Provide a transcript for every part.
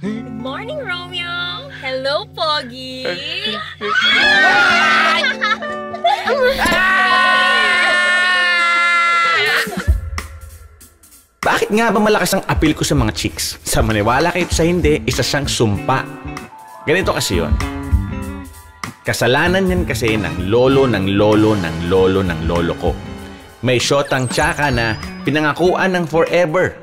Good morning, Romeo. Hello, Pogi. Bakit nga ba malakas ang appeal ko sa mga chicks? Sa maniwala kayo sa hindi, isa siyang sumpa. Ganito kasi yun. Kasalanan yan kasi ng lolo ng lolo ng lolo ng lolo ko. May shotang tsaka na pinangakuan ng forever.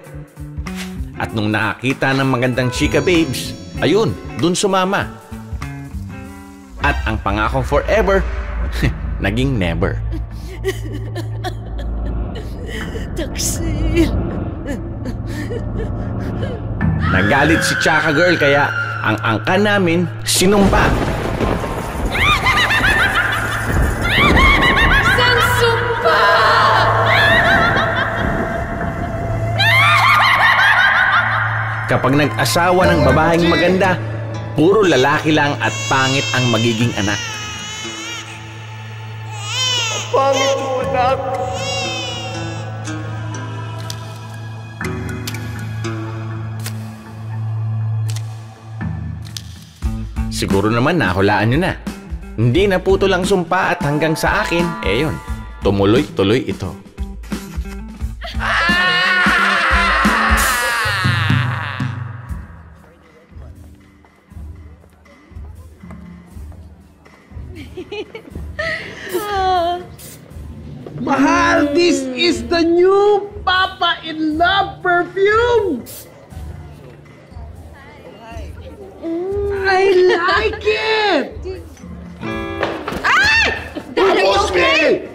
At nung nakakita ng magandang chika babes, ayun, dun sumama. At ang pangakong forever, naging never. Taksil. Nagalit si Chaka Girl kaya ang angka namin sinumpa. Isang sumpa! Kapag nag-asawa ng babaeng maganda, puro lalaki lang at pangit ang magiging anak. Pangit mo, anak. Siguro naman nahulaan nyo na. Hindi na puto lang sumpa at hanggang sa akin, yun, tumuloy-tuloy ito. Mahal, this is the new Papa in Love perfume! I like it! Ay! Dad, are you okay?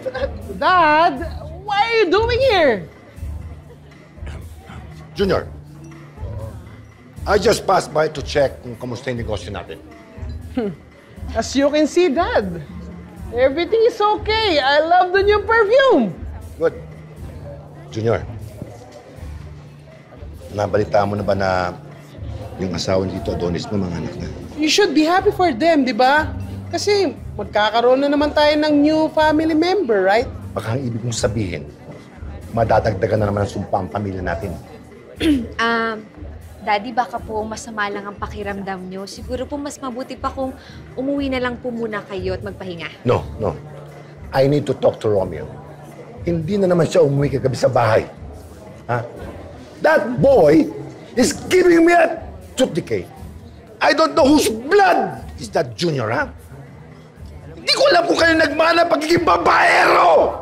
Dad, what are you doing here? Junior, I just passed by to check kung kamusta yung negosyo natin. As you can see, Dad, everything is okay. I love the new perfume. Good. Junior, nabalita mo na ba na yung asawa ni Tito Adonis mo mga anak na? You should be happy for them, di ba? Kasi magkakaroon na naman tayo ng new family member, right? Baka ang ibig mong sabihin, madadagdagan na naman ang sumpa ang pamilya natin. Daddy, baka po masama lang ang pakiramdam nyo. Siguro po mas mabuti pa kung umuwi na lang po muna kayo at magpahinga. No. I need to talk to Romeo. Hindi na naman siya umuwi kagabi sa bahay. Ha? That boy is giving me a tooth decay. I don't know whose blood is that, Junior, ha? Hindi ko alam kung kayo nagmana pagiging babaero!